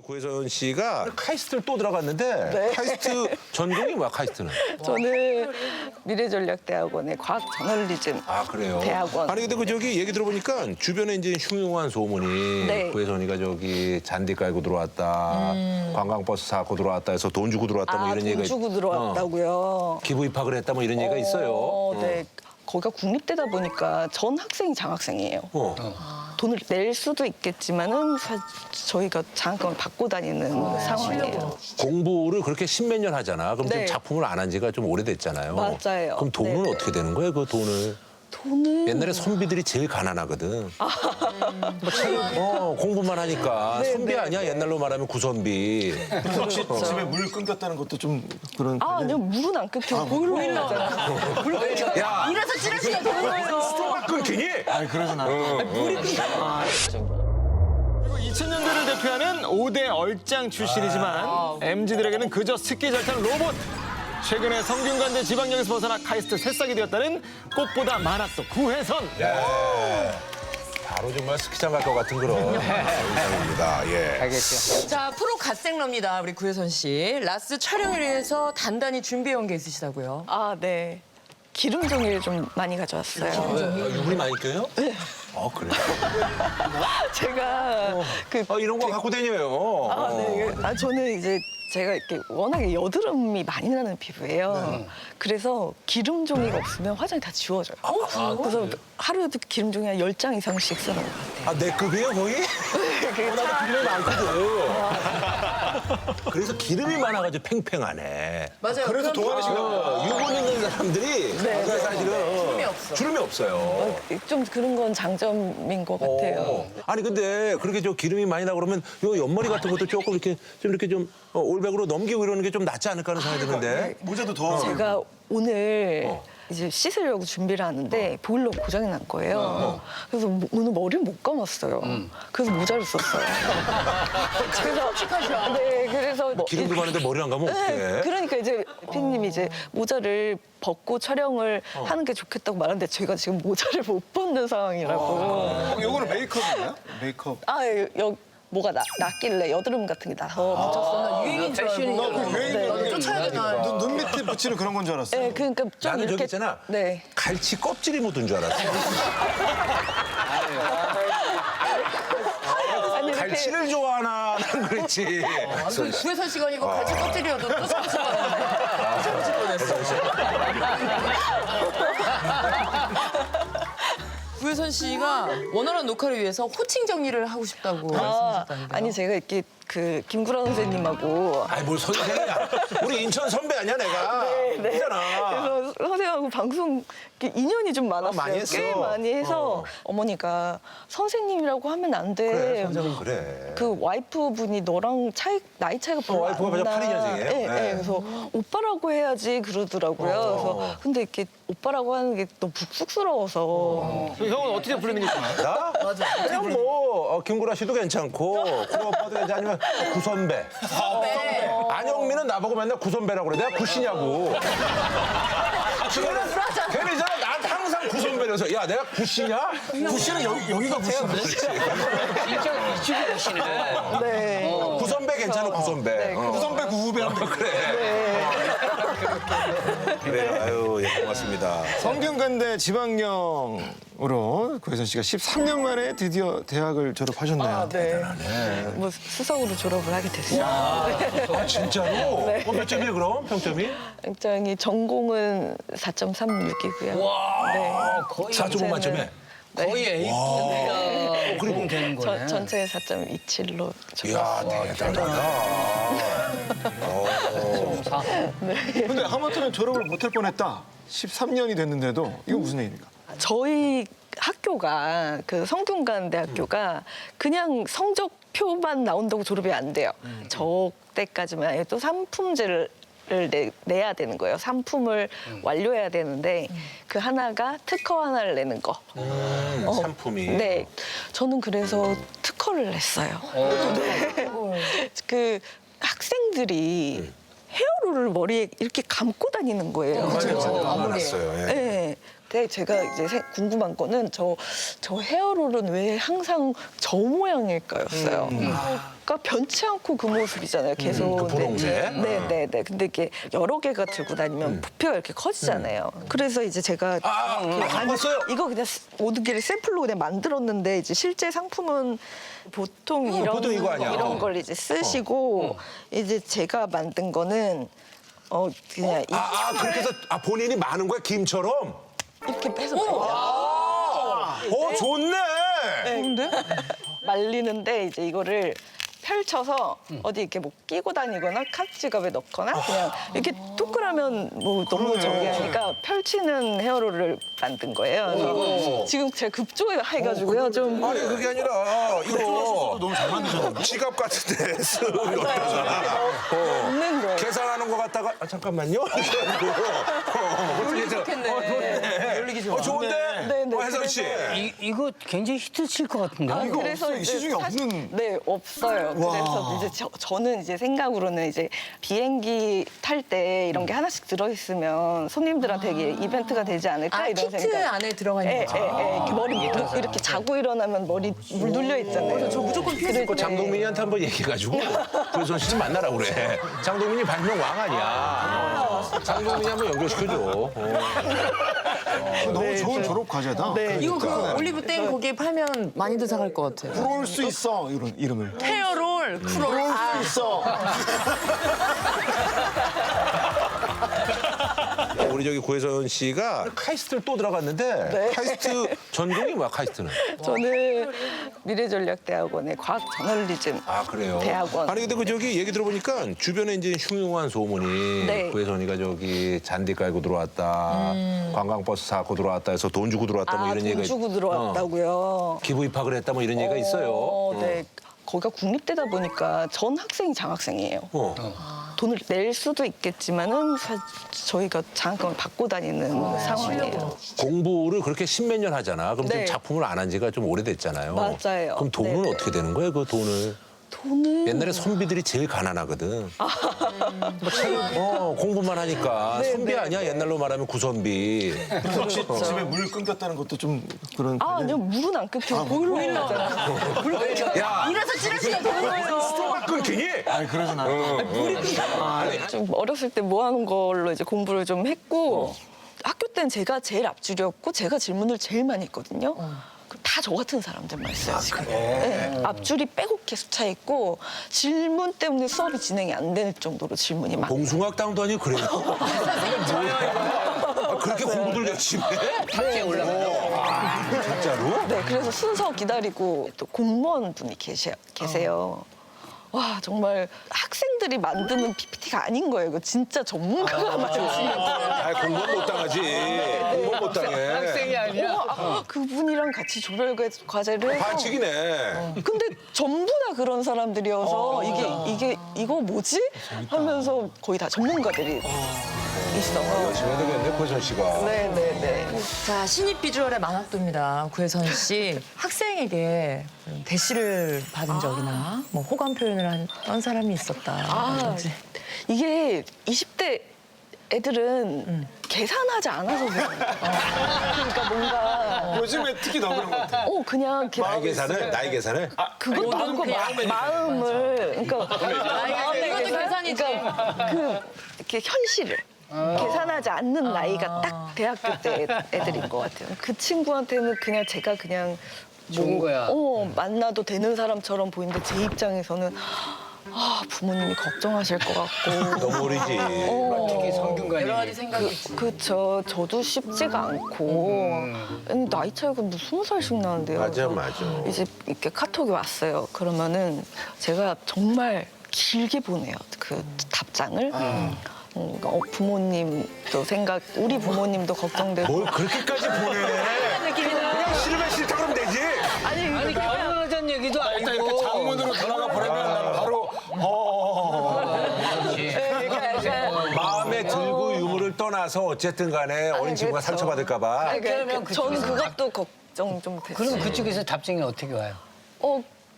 구혜선 씨가 카이스트를 또 들어갔는데 네. 카이스트 전공이 뭐야, 카이스트는? 저는 미래전략대학원의 과학저널리즘 아, 그래요? 대학원. 아니, 근데 그 저기 얘기 들어보니까 주변에 이제 흉흉한 소문이 네. 구혜선이가 저기 잔디 깔고 들어왔다, 관광버스 사고 들어왔다 해서 돈 주고 들어왔다 뭐 이런 돈 얘기가 주고 들어왔다고요. 기부 입학을 했다 뭐 이런 얘기가 있어요. 네. 거기가 국립대다 보니까 전 학생이 장학생이에요. 돈을 낼 수도 있겠지만은 저희가 장학금을 받고 다니는 상황이에요. 공부를 그렇게 십몇 년 하잖아. 그럼 좀 네. 작품을 안 한 지가 좀 오래됐잖아요. 맞아요. 그럼 돈은 네. 어떻게 되는 거예요, 그 돈을? 돈은 옛날에 선비들이 제일 가난하거든. 공부만 하니까 네, 선비 네, 아니야? 네. 옛날로 말하면 구선비. 혹시 집에 물 끊겼다는 것도 좀 그런. 아니요, 물은 안 끊겨. 보일러 나잖아. 야, 이래서 찌라시가 되는 거예요. 스토가 끊기니? 아니 그러진 않아. 그리고 2000년대를 대표하는 5대 얼짱 출신이지만 MZ들에게는 그저 스키 잘 타는 로봇. 최근에 성균관대 지방역에서 벗어나 카이스트 새싹이 되었다는 꽃보다 많았던 구혜선. 바로 정말 스키장 갈 것 같은 그런 인상입니다. 예. 자, 프로 갓생러입니다, 우리 구혜선 씨. 라스 촬영을 위해서 단단히 준비해온 게 있으시다고요. 아, 네. 기름 종이를 좀 많이 가져왔어요. 유분이 많이 껴요? 네. 그래. 제가 이런 거 갖고 다녀요. 네. 저는 이제 제가 이렇게 워낙에 여드름이 많이 나는 피부예요. 그래서 기름 종이가 없으면 화장이 다 지워져요. 그래서 하루에도 기름 종이 한 10장 이상씩 쓰는 것 같아요. 내 급이에요, 거의? 나도 기름이 많거든. 그래서 기름이 많아가지고 팽팽하네. 맞아요. 그래서 동안이신가 유분 있는 사람들이 사실은 주름이 없어요. 좀 그런 건 장점인 것 같아요. 아니 근데 그렇게 저 기름이 많이 나고 그러면 요 옆머리 같은 것도 조금 이렇게 좀 올백으로 넘기고 이러는 게 좀 낫지 않을까 하는 생각이 드는데. 모자도 더. 제가 오늘 이제 씻으려고 준비를 하는데 보일러 고장이 난 거예요. 그래서 오늘 머리를 못 감았어요. 그래서 모자를 썼어요. 그래서 네, 그래서 기름도 많은데 머리 안 가면 어떡해? 네, 그러니까 이제 피디님이 이제 모자를 벗고 촬영을 하는 게 좋겠다고 말하는데 제가 지금 모자를 못 벗는 상황이라고. 요거는 메이크업인가요? 메이크업. 뭐가 났길래 여드름 같은 게 나서 붙였어요. 유행인 줄 알고. 유행인 쫓아야 되나. 눈 밑에 붙이는 그런 건 줄 알았어. 네, 그러니까 좀 나는 저기 이렇게 있잖아. 네. 갈치 껍질이 묻은 줄 알았어. 아니, 이렇게 갈치를 좋아하나 난 그랬지. 구혜선 씨가 아니고 갈치 껍질이어도 또 잡으실 뻔했네. 잡으실 뻔했어. 구혜선 씨가 원활한 녹화를 위해서 호칭 정리를 하고 싶다고 말씀하셨다는데요. 아니 제가 이렇게 김구라 선생님하고 아이 뭘 선생이야. 우리 인천 선배 아니야 내가. 네. 있잖아. 그래서 선생님하고 방송 이렇게 인연이 좀 많았어요. 많이 했어. 꽤 많이 해서 어머니가 선생님이라고 하면 안 돼. 그래, 선생은 그래. 그 와이프 분이 너랑 나이 차이가 별로 와이프가 안 맞아, 나. 82년생이에요? 네, 네. 그래서 오빠라고 해야지 그러더라고요. 그래서 근데 이렇게 오빠라고 하는 게 너무 쑥스러워서. 형은 어떻게 부릅니까? 나? 그냥 뭐 김구라 씨도 괜찮고 구라 오빠도 괜찮고 아니면 구선배. 안영민은 나보고 맨날 구선배라고 그래. 내가 구씨냐고. 걔는 있잖아 나한테 항상 구선배라서 야 내가 구씨냐? 구씨는 여기가 구씨인데. 네. 구선배 괜찮아 구선배. 네, 구선배 구후배 하면 돼. 그래 아유 예 고맙습니다. 성균관대 지방령으로 구혜선 씨가 13년 만에 드디어 대학을 졸업하셨네요. 네. 뭐 수석으로 졸업을 하게 됐어요. 아 진짜로? 몇 점이에요 그럼 평점이? 굉장히 전공은 4.36이고요. 네. 4.5 만점에. 거의 A 그리고 되는 거네. 전체 4.27로 이야 대단하다. 근데 하마터면 졸업을 못할 뻔했다. 13년이 됐는데도 이거 무슨 얘기입니까? 저희 학교가 그 성균관대학교가 그냥 성적표만 나온다고 졸업이 안 돼요. 저 때까지만 또 상품제를 내야 되는 거예요. 상품을 완료해야 되는데 그 하나가 특허 하나를 내는 거. 상품이. 네, 저는 그래서 특허를 냈어요. 네. 그 학생들이 헤어롤을 머리에 이렇게 감고 다니는 거예요. 많았어요. 예. 네. 근데 제가 이제 궁금한 거는 저 헤어롤은 왜 항상 저 모양일까였어요. 그러니까 변치 않고 그 모습이잖아요. 계속. 그 분홍색? 네네네. 근데 이게 여러 개가 들고 다니면 부피가 이렇게 커지잖아요. 그래서 이제 제가 봤어요. 이거 그냥 모든 게 샘플로 그냥 만들었는데 이제 실제 상품은 보통 보통 이거 아니야. 이런 걸 이제 쓰시고 이제 제가 만든 거는 그냥 그렇게 해서 본인이 많은 거야, 김처럼? 이렇게 해서 좋네! 좋은데? 말리는데 이제 이거를 펼쳐서 어디 이렇게 뭐 끼고 다니거나 카드 지갑에 넣거나 그냥 이렇게 뚜끌하면 뭐 너무 저기 하니까 펼치는 헤어롤을 만든 거예요. 그래서 지금 제가 급조해가지고요. 좀 아니, 그게 아니라, 이거. 너무 잘 만드셨는데. 지갑 같은데 쓱 넣잖아. 없는 거예요. 계산하는 거 갖다가, 잠깐만요. 놀리기 좋겠네. 놀리기 좋아. 좋은데? 네, 혜선 씨. 이거 굉장히 히트 칠 것 같은데. 이거 그래서 없어요. 이제 시중에 없는. 네, 없어요. 그래서 이제 저는 이제 생각으로는 이제 비행기 탈 때 이런 게 하나씩 들어있으면 손님들한테 이게 이벤트가 되지 않을까 이런 키트 생각. 안에 들어가 있는 거죠. 이렇게 머리 이렇게 자고 일어나면 머리 물 눌려 있잖아요. 저 무조건 필수. 그 장동민이한테 한번 얘기해가지고 구혜선 씨 좀 만나라 그래. 장동민이 발명 왕 아니야. 장동민이 한번 연결시켜줘. 너무 좋은 졸업 과제다. 이거 그 올리브 땡 거기에 팔면 많이들 사갈 것 같아. 부러울 수 있어 이런 이름을. 헤어롤, 쿨롤. 부러울 수 있어. 우리 저기 구혜선 씨가 카이스트를 또 들어갔는데 카이스트 전공이 뭐야 카이스트는? 저는 미래전략대학원의 과학저널리즘 그래요? 대학원. 아니 근데 그 저기 얘기 들어보니까 주변에 이제 흉흉한 소문이 네. 구혜선이가 저기 잔디 깔고 들어왔다, 관광버스 사고 들어왔다 해서 돈 주고 들어왔다 뭐 이런 돈 얘기가 주고 들어왔다고요. 기부 입학을 했다 뭐 이런 얘기가 있어요. 네. 거기가 국립대다 보니까 전 학생이 장학생이에요. 돈을 낼 수도 있겠지만은 저희가 장학금을 받고 다니는 상황이에요. 공부를 그렇게 십몇 년 하잖아. 그럼 지금 네. 작품을 안 한 지가 좀 오래됐잖아요. 맞아요. 그럼 돈은 네. 어떻게 되는 거예요? 그 돈을? 돈은 옛날에 선비들이 제일 가난하거든. 공부만 하니까 선비 아니야? 옛날로 말하면 구선비. 혹시 집에 물 끊겼다는 것도 좀 그런. 아니요 물은 안 끊겨 보일러 나잖아. 야, 이래서 찌라시가 되는 거예요. 스토가 끊기니? 아니 그러진 않아. 좀 어렸을 때 모아놓은 걸로 이제 공부를 좀 했고 학교 때는 제가 제일 앞줄이었고 제가 질문을 제일 많이 했거든요. 다 저 같은 사람들만 있어요 지금. 네. 앞줄이 빼곡히 숫자 있고 질문 때문에 수업이 진행이 안 될 정도로 질문이 많아요. 봉숭아학당도 아니고 그래요? 그렇게 공부들 열심히 해? 탑재에 올라가요. 진짜로? 네, 그래서 순서 기다리고 또 공무원 분이 계세요. 와, 정말 학생들이 만드는 PPT가 아닌 거예요. 이거 진짜 전문가가 만드시는 거예요. 공부는 못 당하지. 공부는 못 당해. 학생이 아니야. 그분이랑 같이 조별 과제를 해서 반칙이네. 근데 전부 다 그런 사람들이어서 이거 뭐지? 하면서 거의 다 전문가들이 있어요. 열심히 해야 되겠네, 구혜선 씨가. 네네네. 자, 신입 비주얼의 만학도입니다. 구혜선 씨. 학생에게 대시를 받은 적이나 뭐 호감 표현을 한 사람이 있었다. 이게 20대 애들은 계산하지 않아서 그래요. 그러니까 뭔가 요즘에 특히 더 그런 것 같아. 그냥 나이 계산을? 그것도 아니고 마음을 그러니까 이것도 계산이지. 이렇게 현실을 계산하지 않는 나이가 딱 대학교 때 애들인 것 같아요. 그 친구한테는 그냥 제가 그냥 좋은 거야. 만나도 되는 사람처럼 보이는데 제 입장에서는 부모님이 걱정하실 것 같고 특히 어. 여러 가지 성균관이. 생각이 있지. 그렇죠. 저도 쉽지가 않고 나이 차이가 뭐 20살씩 나는데요. 맞아. 이제 이렇게 카톡이 왔어요. 그러면은 제가 정말 길게 보내요. 그 답장을. 부모님도 우리 부모님도 걱정되고. 뭘 그렇게까지 보내? 그냥 싫으면 싫다 그러면 되지. 아니 결혼하자는 얘기도 일단 이렇게 아니고. 장문으로 전화가 보내면 난 바로 마음에 들고 유무를 떠나서 어쨌든 간에 어린 친구가 그렇죠. 상처받을까 봐. 저는 그것도 걱정 좀 됐어요. 그럼 그쪽에서 답장이 어떻게 와요?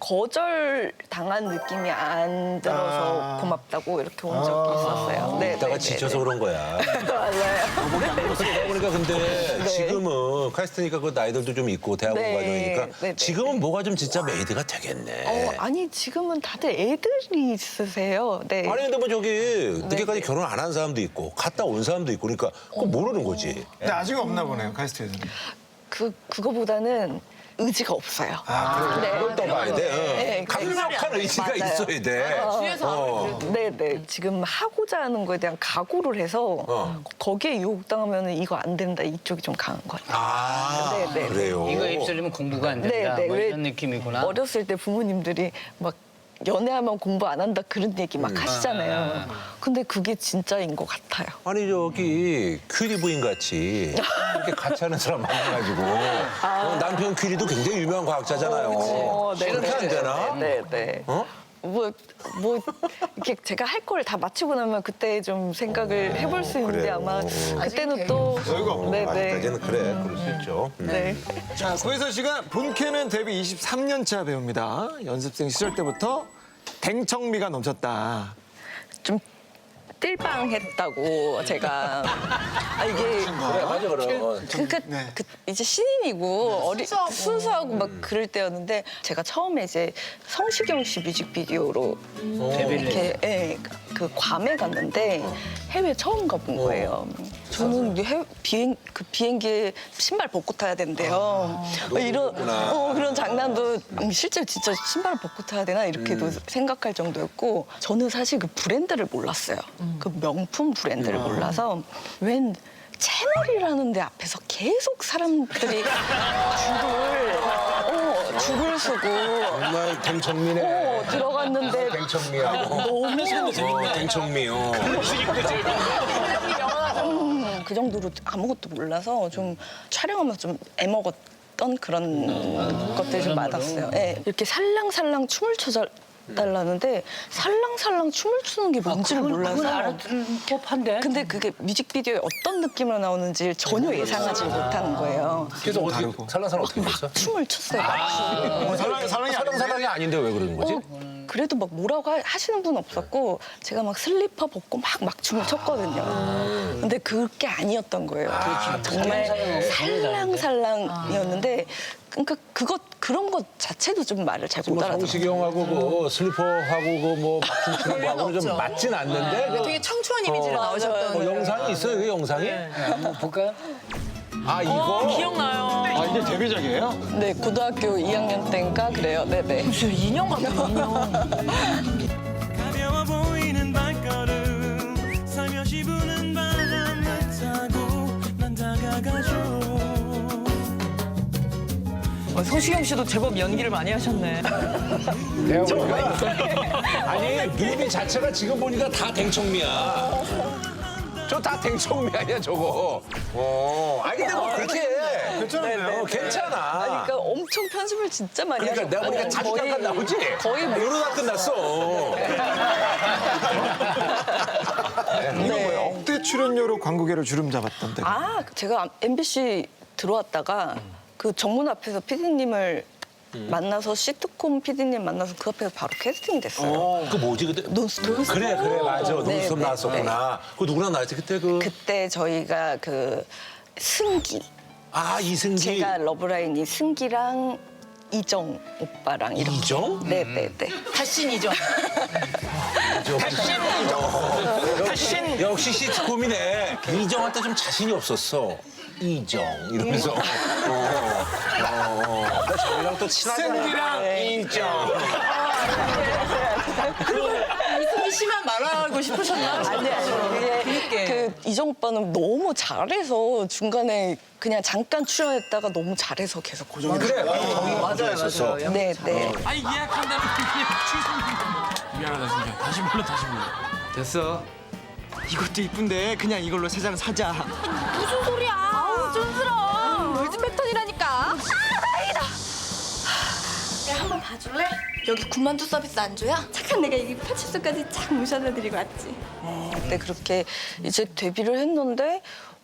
거절 당한 느낌이 안 들어서 고맙다고 이렇게 온 적이 있었어요. 네, 이따가 네, 지쳐서 네, 그런 거야. 네. 맞아요. 그러니까 근데 지금은 카이스트니까 그 나이들도 좀 있고 대학 온 네. 과정이니까 네, 네. 지금은 뭐가 좀 진짜 메이드가 되겠네. 아니 지금은 다들 애들이 있으세요. 네. 아니 근데 뭐 저기 늦게까지 결혼 안 한 사람도 있고 갔다 온 사람도 있고 그러니까 그거 모르는 거지. 근데 아직 없나 보네요, 카이스트에서는. 그거보다는 의지가 없어요. 네. 그걸 떠봐야 돼. 네, 강력한 의지가 맞아요. 있어야 돼. 네네. 지금 하고자 하는 거에 대한 각오를 해서 거기에 유혹당하면 이거 안 된다 이쪽이 좀 강한 것 같아요. 아, 네, 네. 그래요. 이거 입술이면 공부가 안 된다. 뭐 왜 이런 느낌이구나. 어렸을 때 부모님들이 막 연애하면 공부 안 한다 그런 얘기 막 하시잖아요. 근데 그게 진짜인 것 같아요. 아니 저기 퀴리 부인 같이 이렇게 같이 하는 사람 만나가지고 남편 퀴리도 굉장히 유명한 과학자잖아요. 네, 이렇게 안 되나? 네네. 어? 뭐 이렇게 제가 할 걸 다 마치고 나면 그때 좀 생각을 해볼 수 있는데 그래요. 아마 그때는 또 여유가 없는 네네. 아직까지는 그래, 그럴 수 있죠. 네. 자, 구혜선 씨가 본캐는 데뷔 23년 차 배우입니다. 연습생 시절 때부터 댕청미가 넘쳤다. 좀 띨빵했다고 제가 이게 그래, 맞아, 그럼. 그러니까 이제 신인이고 순수하고 막 그럴 때였는데 제가 처음에 이제 성시경 씨 뮤직비디오로 이렇게 그 괌에 갔는데 해외 처음 가본 거예요. 저는 비행기에 신발 벗고 타야 된대요. 그런 장난도 실제로 진짜 신발을 벗고 타야 되나 이렇게도 생각할 정도였고 저는 사실 그 브랜드를 몰랐어요. 그 명품 브랜드를 몰라서 웬 채널이라는 데 앞에서 계속 사람들이 줄을 서고 정말 댕청미네. 들어갔는데 댕청미하고. 너무 댕청미요. 그 정도로 아무것도 몰라서 좀 촬영하면서 좀 애먹었던 그런 것들이 좀 많았어요. 네, 이렇게 살랑살랑 춤을 춰달라는데 살랑살랑 춤을 추는 게 뭔지를 몰라서 법한데. 근데 그게 뮤직비디오에 어떤 느낌으로 나오는지 전혀 예상하지 못하는 거예요. 그래서 어떻게 살랑살랑 어떻게 됐어? 춤을 췄어요. 살랑살랑이 아닌데 왜 그러는 거지? 그래도 막 뭐라고 하시는 분 없었고 제가 막 슬리퍼 벗고 막 춤을 췄거든요. 근데 그게 아니었던 거예요. 정말 살랑살랑이었는데 그러니까 그런 것 자체도 좀 말을 잘 못 뭐 알아듣는 성시경하고 그 슬리퍼하고 그 막춤 추는 거하고는 좀 맞진 않는데 되게 청초한 이미지로 나오셨던. 영상이 있어요, 그 영상이? 한번 볼까요? 아 이거? 기억나요. 아, 이게 데뷔작이에요? 네, 고등학교 2학년 때인가 그래요. 네네. 무슨 인형 같은 인형. 가벼워 보이는 발걸음 살며시 부는 바람을 타고 난 다가가줘 성시경 씨도 제법 연기를 많이 하셨네. 아니 뮤비 자체가 지금 보니까 다 댕청미야. 저 다 댕청미 아니야 저거. 아니 근데 뭐 그렇게 해. 괜찮은데요? 괜찮아. 그러니까 엄청 편집을 진짜 많이 그러니까 내가 보니까 자주 잠깐 나오지? 거의 뭐 이러다 끝났어. 이거 뭐야? 억대 출연료로 광고계를 주름 잡았던 데. 제가 MBC 들어왔다가 그 정문 앞에서 PD님을 만나서 시트콤 PD님 만나서 그 앞에서 바로 캐스팅이 됐어요. 그 뭐지 그때? 논스톱. 그래 맞아. 네, 논스톱 네, 나왔었구나. 그 누구랑 나왔지 그때 그때 저희가 그 승기. 이승기. 제가 러브라인이 승기랑 이정 오빠랑 이렇게. 이정? 네네네. 다신이죠. 역시 시트콤이네. 이정한테 좀 자신이 없었어. 이정 이러면서. 나 저희랑 또 친하잖아. 승기랑 이정. 이승기 씨만 말하고 싶으셨나? 아니 이게 그 이정 오빠는 너무 잘해서 중간에 그냥 잠깐 출연했다가 너무 잘해서 계속 고정. 그래. 맞아요. 네네. 아니 예약한다는 취소. 미안하다 진짜. 다시 불러. 됐어. 이것도 이쁜데 그냥 이걸로 3장 사자. 무슨 소리야? 아우 촌스러워. 월드 패턴이라니까. 다행이다. 내가 한번 봐줄래? 여기 군만두 서비스 안 줘요? 착한 내가 여기 파출소까지 착 모셔다드리고 왔지. 그때 그렇게 이제 데뷔를 했는데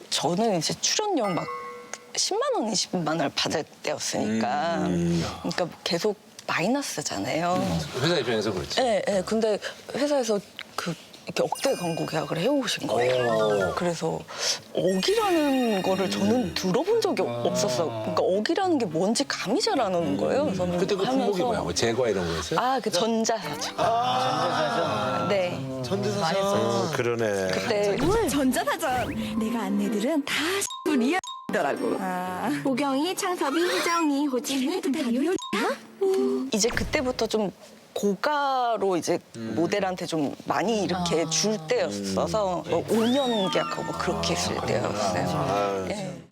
저는 이제 출연료 막 10만 원, 20만 원을 받을 때였으니까 그러니까 계속 마이너스잖아요. 회사 입장에서 그렇지. 네, 네. 근데 회사에서 이렇게 억대 광고 계약을 해오신 거예요. 그래서 억이라는 거를 저는 들어본 적이 없었어요. 그러니까 억이라는 게 뭔지 감이 잘 안 오는 거예요. 그래서 그때 그 품목이 뭐야? 뭐 제과 이런 거였어요? 아, 그 전자사죠. 전자사죠. 네. 그러네. 그때 전자사전. 내가 안내들은 다 리얼더라고. 보경이, 창섭이, 희정이, 호진이 다 리얼. 이제 그때부터 좀 고가로 이제 모델한테 좀 많이 이렇게 줄 때였어서 뭐 5년 계약하고 뭐 그렇게 했을 때였어요. 예.